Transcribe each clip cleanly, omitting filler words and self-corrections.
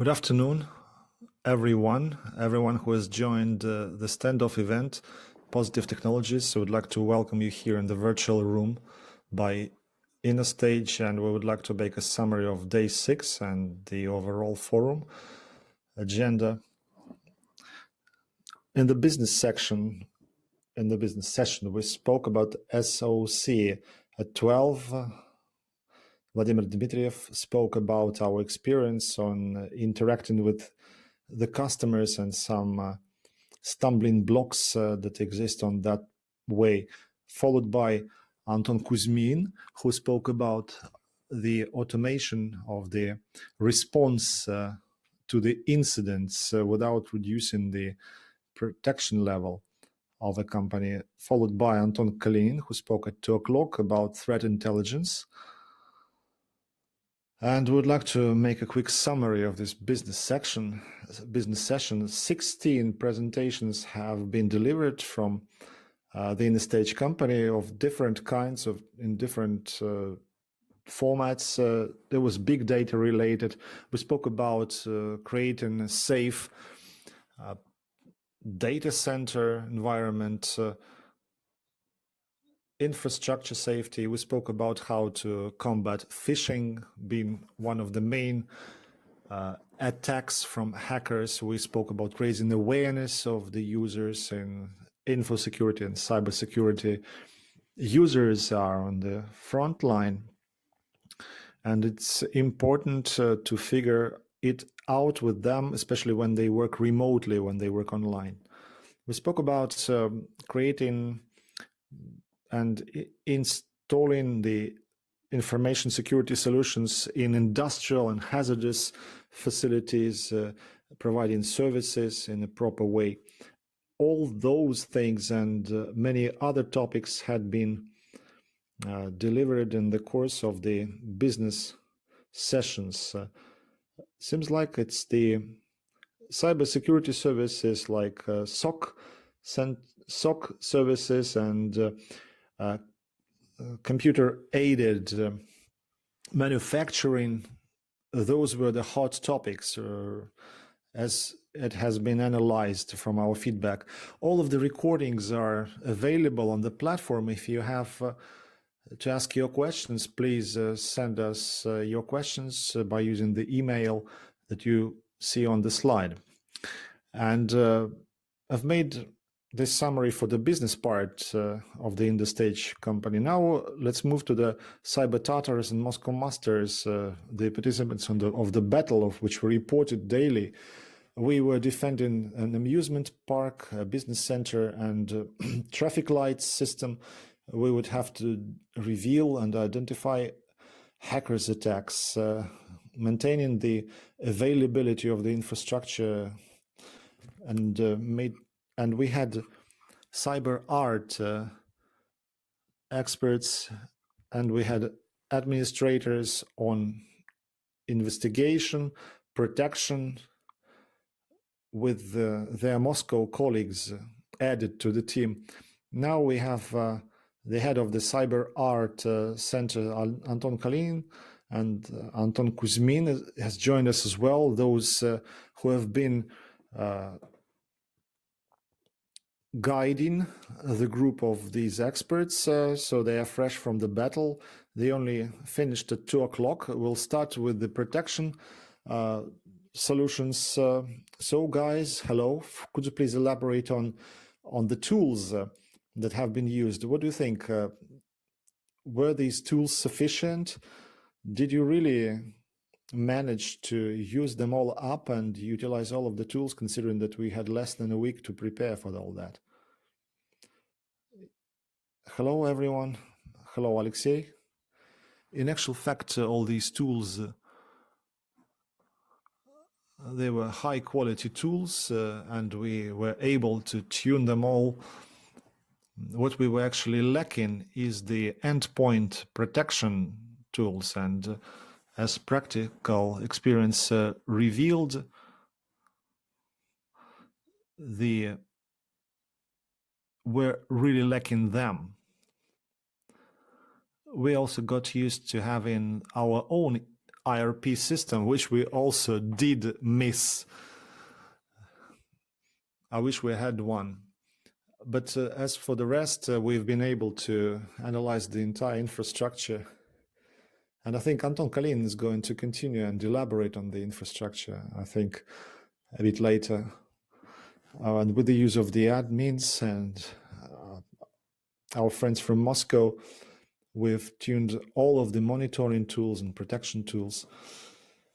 Good afternoon, everyone who has joined the standoff event, Positive Technologies. I would like to welcome you here in the virtual room by innoSTage, and we would like to make a summary of day 6 and the overall forum agenda. In the business session, we spoke about SOC at 12. Vladimir Dmitriev spoke about our experience on interacting with the customers and some stumbling blocks that exist on that way, followed by Anton Kuzmin, who spoke about the automation of the response to the incidents without reducing the protection level of a company, followed by Anton Kalinin, who spoke at 2 o'clock about threat intelligence. And we would like to make a quick summary of this business session. 16 presentations have been delivered from the innoSTage company of different kinds, in different formats. There was big data related. We spoke about creating a safe data center environment, infrastructure safety. We spoke about how to combat phishing being one of the main attacks from hackers. We spoke about raising awareness of the users in info security and cybersecurity. Users are on the front line, and it's important to figure it out with them, especially when they work remotely, when they work online. We spoke about creating and installing the information security solutions in industrial and hazardous facilities, providing services in a proper way. All those things and many other topics had been delivered in the course of the business sessions. Seems like it's the cybersecurity services like SOC services and computer-aided manufacturing. Those were the hot topics as it has been analyzed from our feedback. All of the recordings are available on the platform. If you have to ask your questions, please send us your questions by using the email that you see on the slide. And I've made this summary for the business part of the innoSTage company. Now let's move to the CyberTatars and MoscowMasters, the participants of the battle of which we reported daily. We were defending an amusement park, a business center, and traffic lights system. We would have to reveal and identify hackers' attacks, maintaining the availability of the infrastructure, and we had cyber art experts, and we had administrators on investigation, protection, with their Moscow colleagues added to the team. Now we have the head of the Cyber Art Center, Anton Kalinin, and Anton Kuzmin has joined us as well, those who have been guiding the group of these experts, so they are fresh from the battle. They only finished at 2 o'clock. We'll start with the protection solutions. So guys, hello. Could you please elaborate on the tools that have been used? What do you think? Were these tools sufficient? Did you really manage to use them all up and utilize all of the tools, considering that we had less than a week to prepare for all that? Hello, everyone. Hello, Alexey. In actual fact, all these tools, they were high-quality tools, and we were able to tune them all. What we were actually lacking is the endpoint protection tools, and as practical experience revealed, we're really lacking them. We also got used to having our own IRP system, which we also did miss. I wish we had one. But as for the rest, we've been able to analyze the entire infrastructure. And I think Anton Kalin is going to continue and elaborate on the infrastructure, I think, a bit later. And with the use of the admins and our friends from Moscow, we've tuned all of the monitoring tools and protection tools.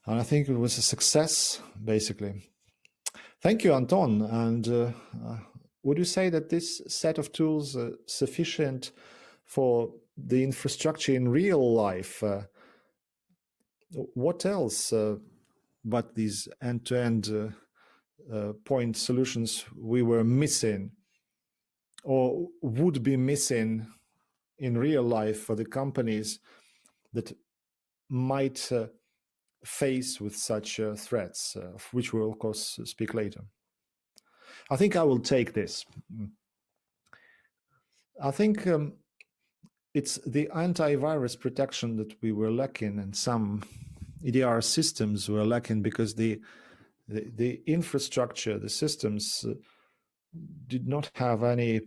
And I think it was a success, basically. Thank you, Anton. And would you say that this set of tools are sufficient for the infrastructure in real life? What else but these end-to-end point solutions we were missing or would be missing in real life for the companies that might face with such threats, of which we'll of course speak later? I think I will take this. I think it's the antivirus protection that we were lacking, and some EDR systems were lacking because the infrastructure, the systems did not have any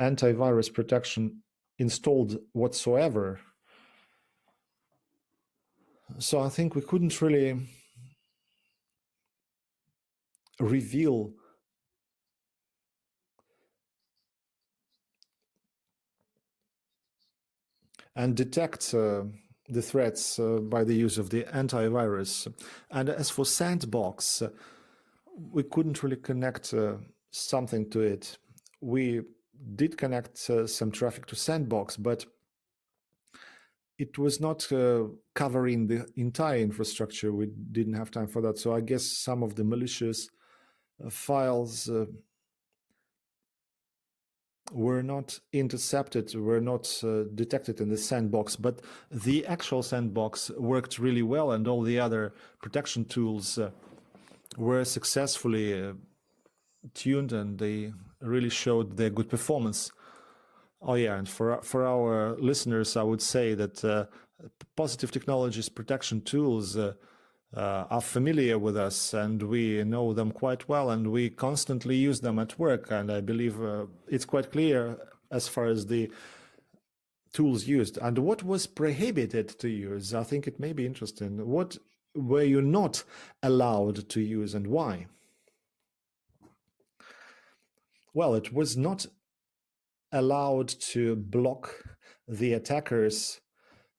antivirus protection installed whatsoever. So I think we couldn't really reveal and detect the threats by the use of the antivirus. And as for Sandbox, we couldn't really connect something to it. We did connect some traffic to Sandbox, but it was not covering the entire infrastructure. We didn't have time for that. So I guess some of the malicious files were not intercepted, were not detected in the Sandbox, but the actual Sandbox worked really well, and all the other protection tools were successfully tuned, and they really showed their good performance. Oh yeah, and for our listeners, I would say that Positive Technologies protection tools are familiar with us, and we know them quite well, and we constantly use them at work. And I believe it's quite clear as far as the tools used. And what was prohibited to use, I think it may be interesting. What were you not allowed to use and why? Well, it was not allowed to block the attackers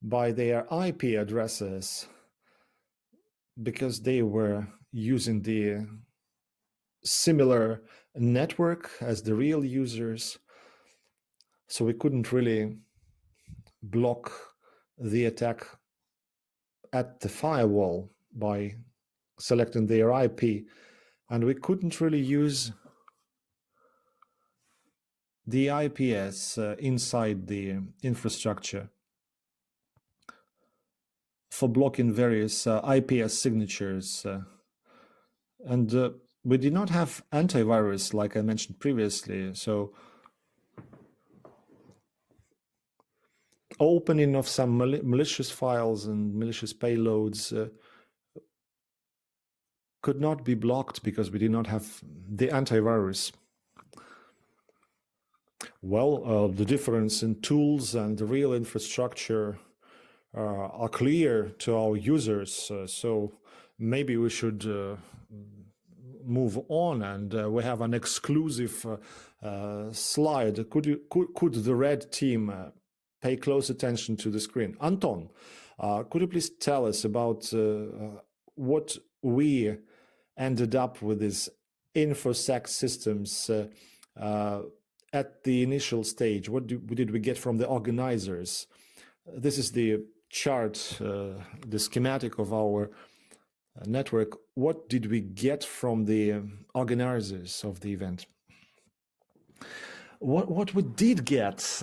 by their IP addresses because they were using the similar network as the real users. So we couldn't really block the attack at the firewall by selecting their IP, and we couldn't really use the IPS inside the infrastructure for blocking various IPS signatures. And we did not have antivirus, like I mentioned previously. So opening of some malicious files and malicious payloads could not be blocked because we did not have the antivirus. Well, the difference in tools and the real infrastructure are clear to our users. So maybe we should move on, and we have an exclusive slide. Could the red team pay close attention to the screen? Anton, could you please tell us about what we ended up with these InfoSec systems at the initial stage? What did we get from the organizers? This is the chart, the schematic of our network. What did we get from the organizers of the event? What we did get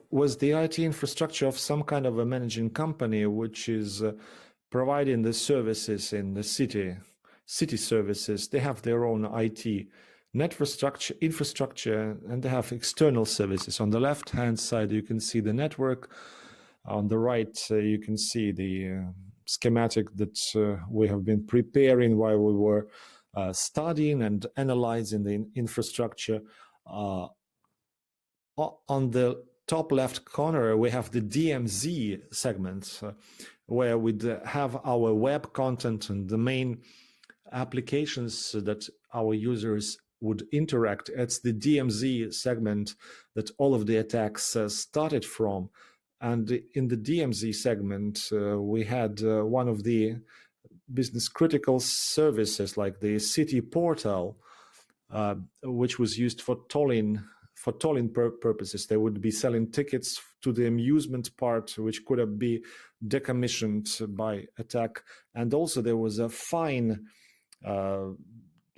was the IT infrastructure of some kind of a managing company, which is providing the services in the city services. They have their own IT infrastructure, and they have external services. On the left-hand side, you can see the network, On the right, you can see the schematic that we have been preparing while we were studying and analyzing the infrastructure. On the top left corner, we have the DMZ segment, where we'd have our web content and the main applications that our users would interact. It's the DMZ segment that all of the attacks started from. And in the DMZ segment, we had one of the business critical services like the city portal, which was used for tolling purposes. They would be selling tickets to the amusement part, which could have been decommissioned by attack. And also there was a fine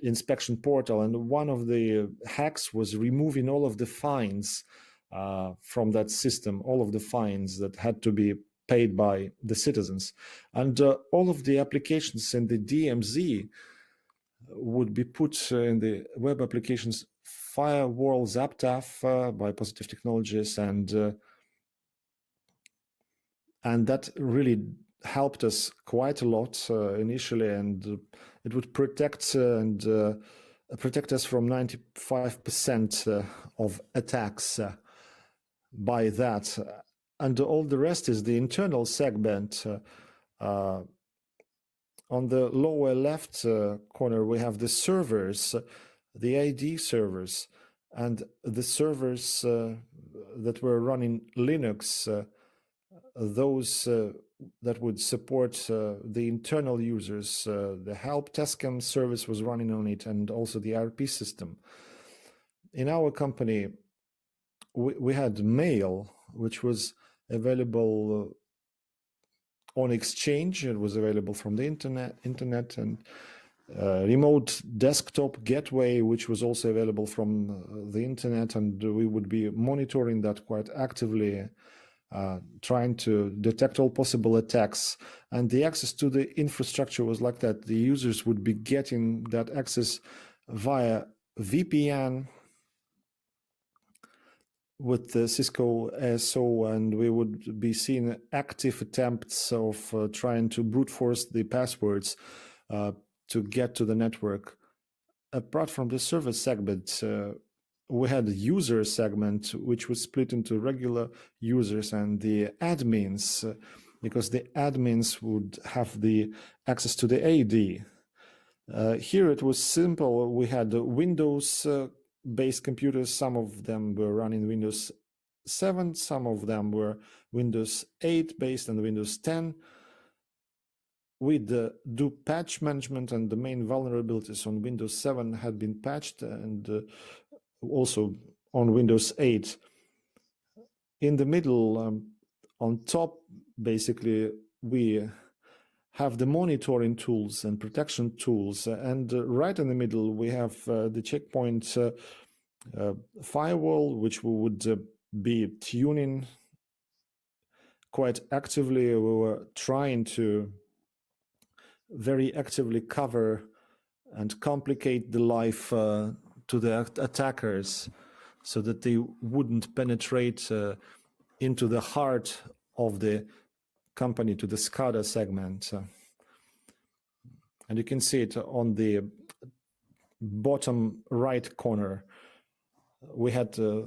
inspection portal, and one of the hacks was removing all of the fines from that system, all of the fines that had to be paid by the citizens. And all of the applications in the DMZ would be put in the web applications firewall ZapTaf by Positive Technologies, and that really helped us quite a lot initially, and it would protect us from 95% of attacks by that. And all the rest is the internal segment. On the lower left corner, we have the servers, the ID servers, and the servers that were running Linux, those that would support the internal users. The help Tascam service was running on it, and also the ERP system. In our company, we had mail, which was available on Exchange. It was available from the internet, and remote desktop gateway, which was also available from the internet, and we would be monitoring that quite actively, trying to detect all possible attacks. And the access to the infrastructure was like that. The users would be getting that access via VPN with the Cisco ASO, and we would be seeing active attempts of trying to brute force the passwords to get to the network. Apart from the server segment, we had a user segment, which was split into regular users and the admins, because the admins would have the access to the AD. Here it was simple. We had Windows-based computers. Some of them were running Windows 7, some of them were Windows 8 based and Windows 10. We'd do patch management, and the main vulnerabilities on Windows 7 had been patched, and also on Windows 8. In the middle, on top, basically, we have the monitoring tools and protection tools, and right in the middle, we have the checkpoint firewall, which we would be tuning quite actively. We were trying to very actively cover and complicate the life to the attackers so that they wouldn't penetrate into the heart of the company, to the SCADA segment. And you can see it on the bottom right corner. We had 3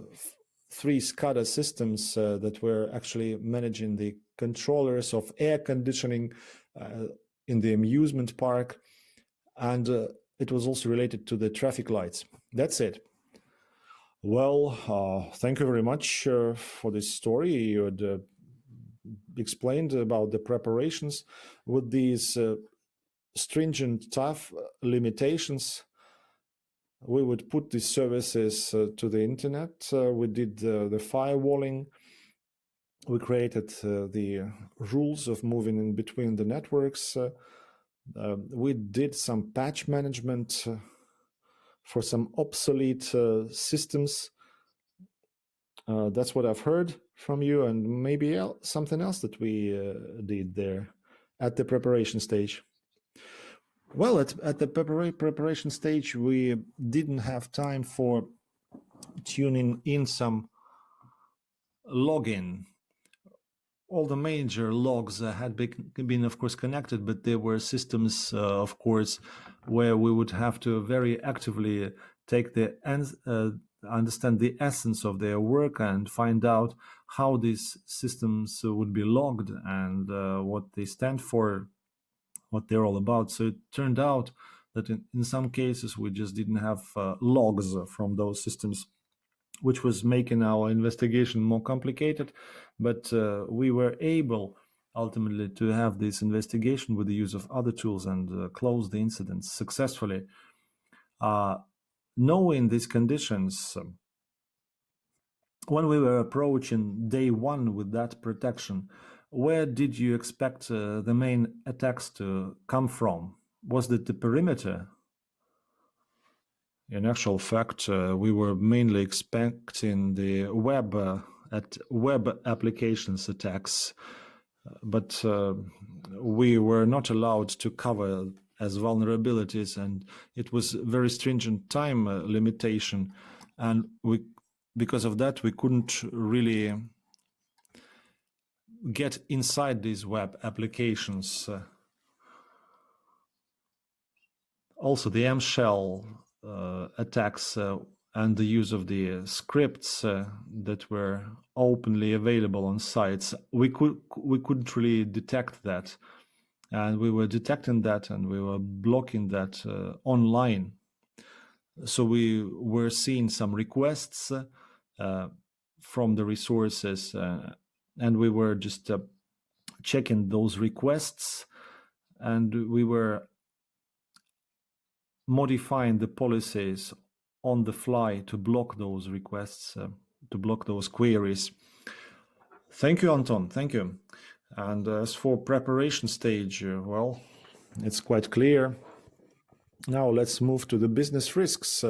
SCADA systems that were actually managing the controllers of air conditioning in the amusement park, and it was also related to the traffic lights. That's it. Well, thank you very much for this story. You had explained about the preparations with these stringent, tough limitations. We would put these services to the internet. We did the firewalling. We created the rules of moving in between the networks. We did some patch management for some obsolete systems. That's what I've heard from you, and maybe something else that we did there at the preparation stage. Well, at the preparation stage, we didn't have time for tuning in some login. all the major logs had been, of course, connected, but there were systems, of course, where we would have to very actively take understand the essence of their work and find out how these systems would be logged and what they stand for, what they're all about. So it turned out that in some cases we just didn't have logs from those systems, which was making our investigation more complicated. But we were able ultimately to have this investigation with the use of other tools and close the incidents successfully. Knowing these conditions, when we were approaching day one with that protection, where did you expect the main attacks to come from? Was it the perimeter? In actual fact, we were mainly expecting the web applications attacks, but we were not allowed to cover as vulnerabilities, and it was very stringent time limitation, and because of that we couldn't really get inside these web applications. Also, the M shell attacks and the use of the scripts that were openly available on sites, we couldn't really detect that, and we were detecting that and we were blocking that online. So we were seeing some requests from the resources, and we were just checking those requests, and we were modifying the policies on the fly to block those requests, to block those queries. Thank you, Anton. Thank you. And as for preparation stage, well, it's quite clear. Now let's move to the business risks.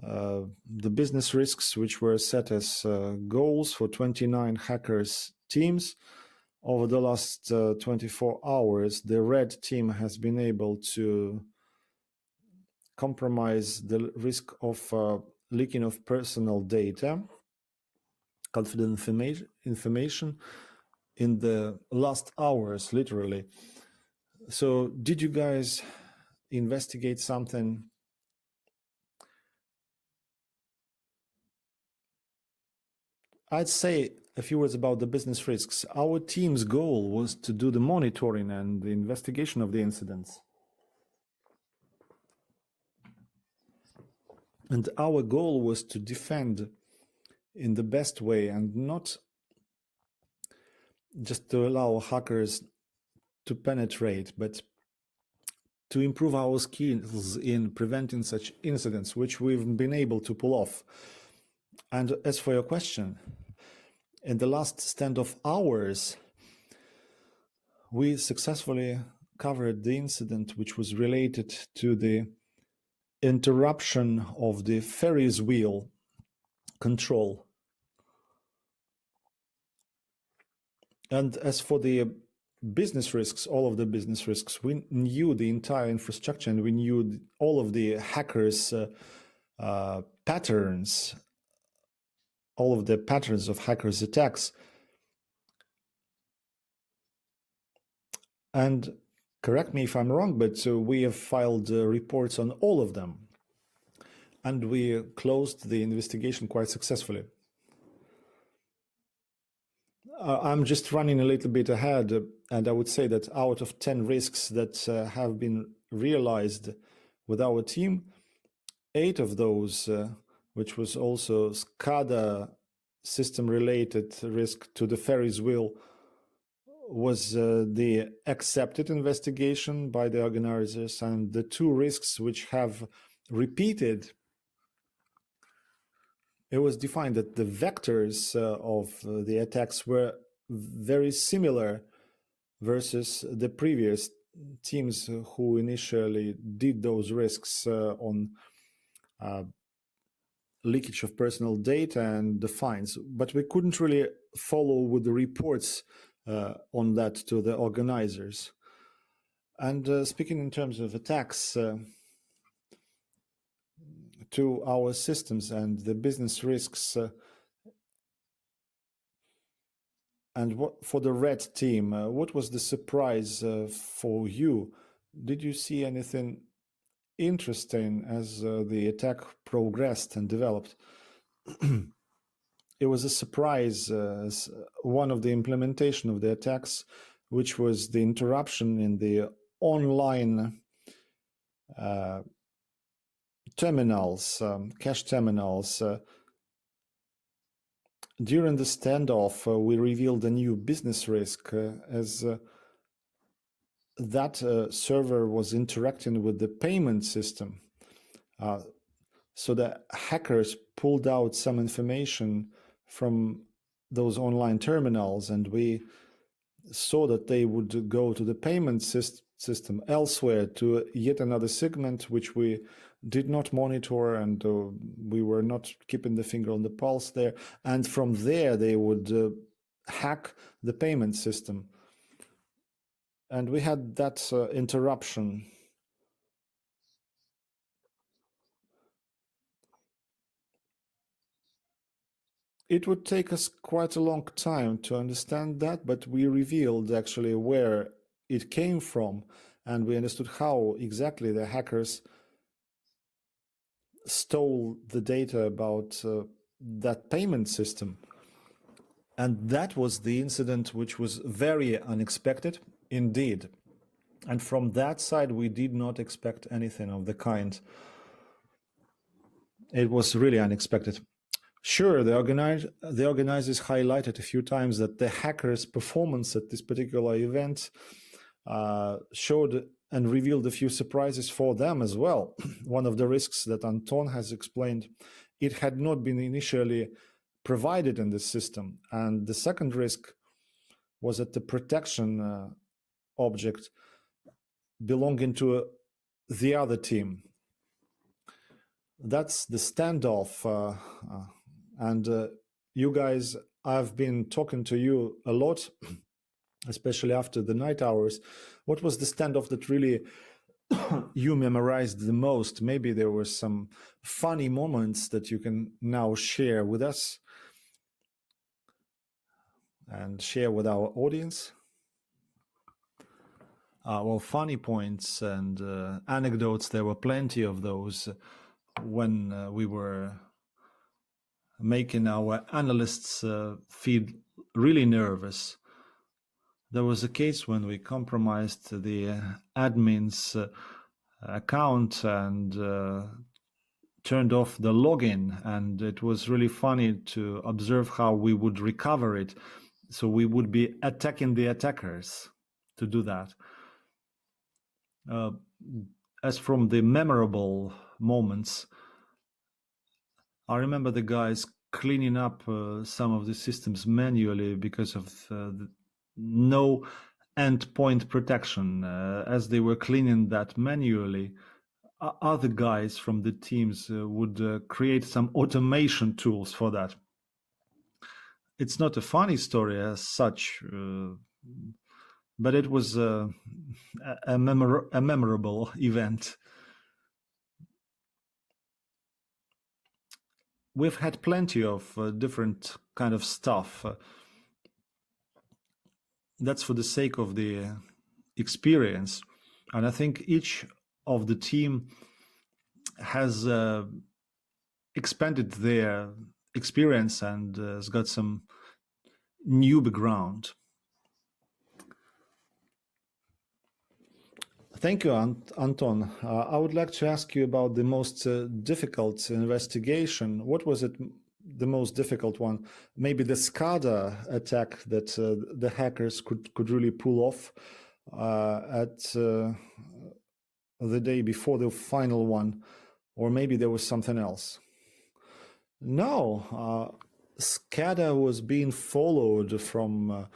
The business risks, which were set as goals for 29 hackers teams. Over the last 24 hours, the red team has been able to compromise the risk of leaking of personal data, confidential information in the last hours, literally. So did you guys investigate something? I'd say a few words about the business risks. Our team's goal was to do the monitoring and the investigation of the incidents. And our goal was to defend in the best way and not just to allow hackers to penetrate, but to improve our skills in preventing such incidents, which we've been able to pull off. And as for your question, in the last standoff hours, we successfully covered the incident which was related to the interruption of the Ferris wheel control. And as for the business risks, all of the business risks, we knew the entire infrastructure and we knew all of the hackers' patterns, all of the patterns of hackers' attacks. And correct me if I'm wrong, but we have filed reports on all of them. And we closed the investigation quite successfully. I'm just running a little bit ahead, and I would say that out of 10 risks that have been realized with our team, 8 of those, which was also SCADA system-related risk to the Ferris wheel, was the accepted investigation by the organizers, and the 2 risks which have repeated, it was defined that the vectors of the attacks were very similar versus the previous teams who initially did those risks on leakage of personal data and the fines. But we couldn't really follow with the reports on that to the organizers. And speaking in terms of attacks, to our systems and the business risks, And what for the red team, what was the surprise for you? Did you see anything interesting as the attack progressed and developed? It was a surprise as one of the implementation of the attacks, which was the interruption in the online terminals, cache terminals. During the standoff, we revealed a new business risk as that server was interacting with the payment system. So the hackers pulled out some information from those online terminals, and we saw that they would go to the payment system elsewhere to yet another segment, which we did not monitor, and we were not keeping the finger on the pulse there. And from there, they would hack the payment system. And we had that interruption. It would take us quite a long time to understand that, but we revealed actually where it came from, and we understood how exactly the hackers stole the data about that payment system. And that was the incident which was very unexpected indeed. And from that side, we did not expect anything of the kind. It was really unexpected. Sure, the organizers highlighted a few times that the hackers' performance at this particular event showed and revealed a few surprises for them as well. One of the risks that Anton has explained, it had not been initially provided in the system. And the second risk was that the protection object belonging to the other team. That's the standoff. And you guys, I've been talking to you a lot, especially after the night hours. What was the standoff that really you memorized the most? Maybe there were some funny moments that you can now share with us and share with our audience. Well, funny points and anecdotes, there were plenty of those when we were making our analysts feel really nervous. There was a case when we compromised the admin's account and turned off the login, and it was really funny to observe how we would recover it. So we would be attacking the attackers to do that. As from the memorable moments, I remember the guys cleaning up some of the systems manually because of no endpoint protection. As they were cleaning that manually, other guys from the teams would create some automation tools for that. It's not a funny story as such, but it was a memorable event. We've had plenty of different kind of stuff. That's for the sake of the experience. And I think each of the team has expanded their experience and has got some new background. Thank you, Anton. I would like to ask you about the most difficult investigation. What was it, the most difficult one? Maybe the SCADA attack that the hackers could really pull off at the day before the final one, or maybe there was something else. No, SCADA was being followed from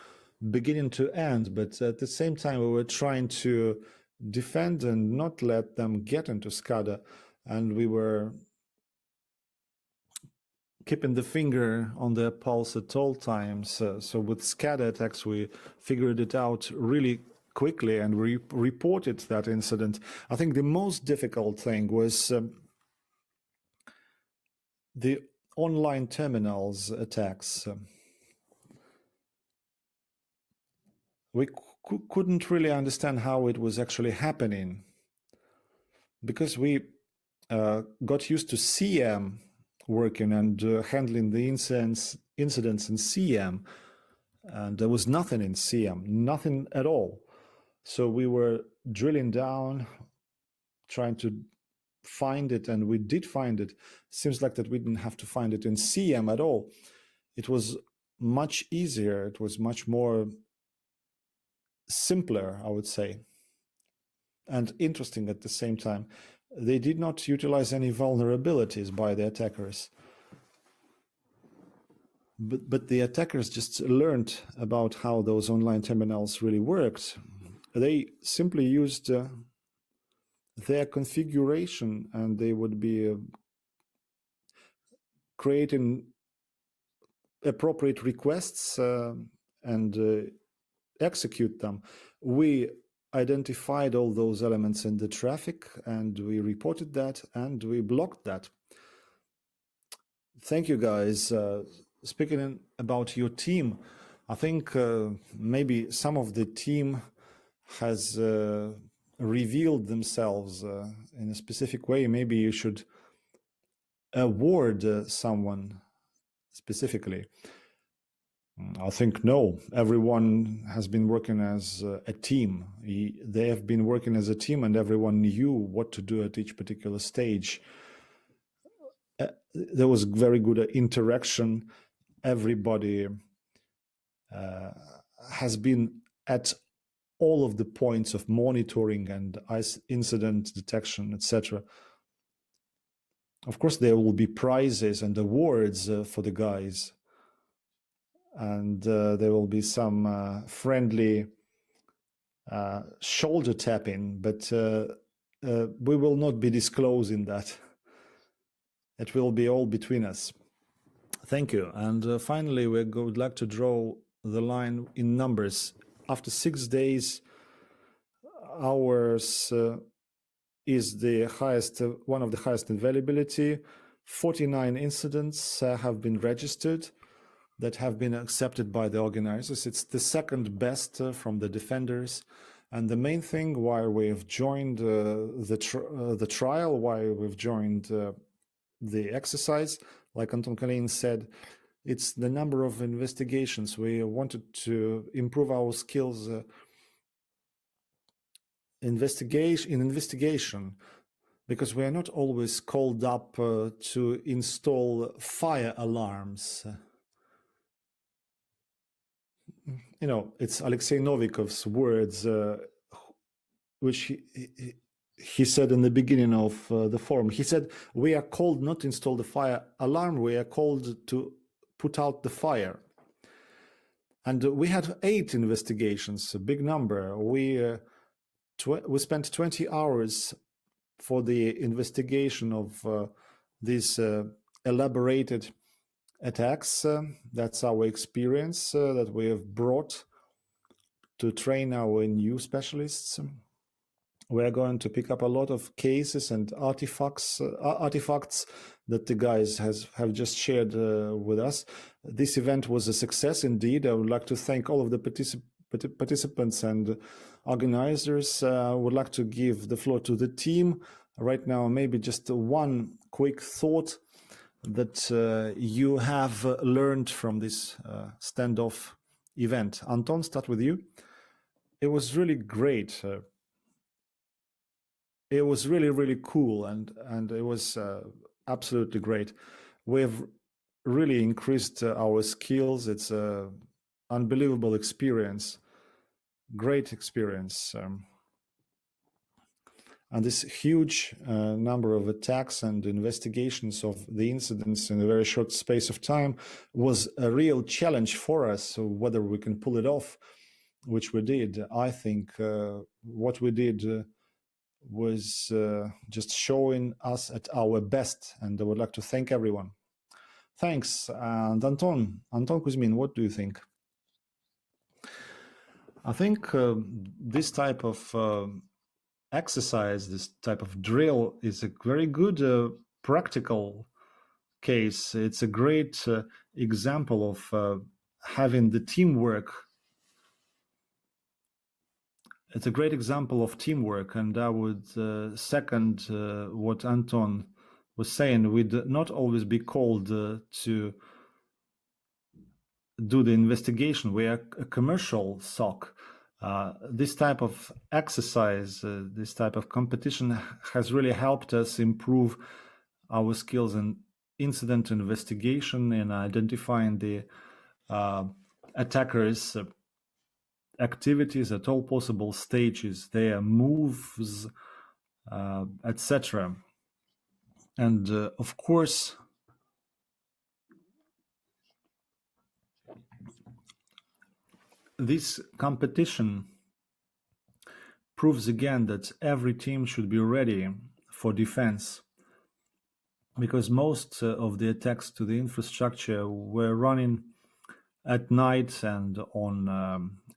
beginning to end, but at the same time we were trying to defend and not let them get into SCADA, and we were keeping the finger on their pulse at all times. So with SCADA attacks, we figured it out really quickly and we reported that incident. I think the most difficult thing was the online terminals attacks. we couldn't really understand how it was actually happening, because we got used to CM working and handling the incidents in CM, and there was nothing in CM, nothing at all. So we were drilling down, trying to find it, and we did find it. Seems like that we didn't have to find it in CM at all. It was much easier. It was much more simpler, I would say, and interesting at the same time. They did not utilize any vulnerabilities by the attackers. But the attackers just learned about how those online terminals really worked. They simply used their configuration, and they would be creating appropriate requests and execute them. We identified all those elements in the traffic, and we reported that, and we blocked that. Thank you, guys. Speaking about your team, I think maybe some of the team has revealed themselves in a specific way. Maybe you should award someone specifically. I think no, everyone has been working as a team. They have been working as a team, and everyone knew what to do at each particular stage. There was very good interaction. Everybody has been at all of the points of monitoring and incident detection, etc. Of course, there will be prizes and awards for the guys, and there will be some friendly shoulder tapping, but we will not be disclosing that. It will be all between us. Thank you. And finally, we would like to draw the line in numbers. After 6 days, ours is the highest, one of the highest availability. 49 incidents have been registered that have been accepted by the organizers. It's the second best from the defenders. And the main thing why we've joined the trial, why we've joined the exercise, like Anton Kalin said, it's the number of investigations. We wanted to improve our skills in investigation, because we are not always called up to install fire alarms. You know, it's Alexey Novikov's words, which he said in the beginning of the forum. He said, we are called not to install the fire alarm, we are called to put out the fire. And we had 8 investigations, a big number. We spent 20 hours for the investigation of these elaborated attacks. That's our experience that we have brought to train our new specialists. We're going to pick up a lot of cases and artifacts that the guys have just shared with us. This event was a success indeed. I would like to thank all of the participants and organizers. I would like to give the floor to the team right now. Maybe just one quick thought that you have learned from this standoff event. Anton, start with you. It was really great. It was really, really cool, and it was absolutely great. We've really increased our skills. It's an unbelievable experience, great experience. And this huge number of attacks and investigations of the incidents in a very short space of time was a real challenge for us. So whether we can pull it off, which we did, I think what we did was just showing us at our best, and I would like to thank everyone. Thanks. And Anton Kuzmin, what do you think? I think this type of exercise, this type of drill is a very good practical case. It's a great example of having the teamwork it's a great example of teamwork, and I would second what Anton was saying. We'd not always be called to do the investigation. We are a commercial SOC. This type of exercise, this type of competition has really helped us improve our skills in incident investigation and identifying the attackers' activities at all possible stages, their moves, etc. And of course, this competition proves again that every team should be ready for defense, because most of the attacks to the infrastructure were running at night and on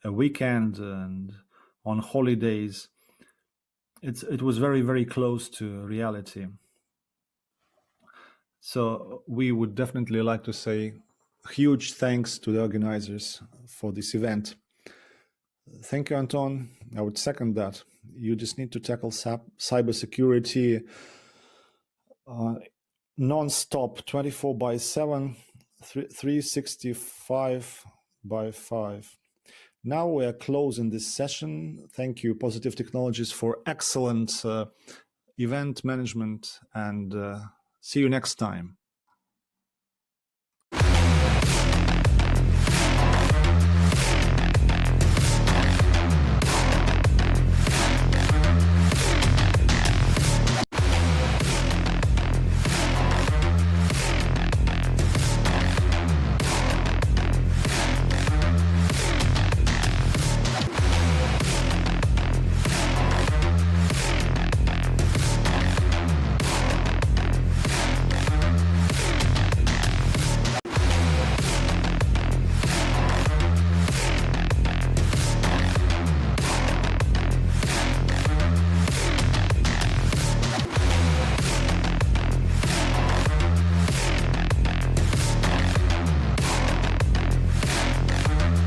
a weekend and on holidays. It was very, very close to reality. So we would definitely like to say huge thanks to the organizers for this event. Thank you, Anton. I would second that. You just need to tackle cybersecurity non-stop, 24/7, 365/5. Now we are closing this session. Thank you, Positive Technologies, for excellent event management, and see you next time.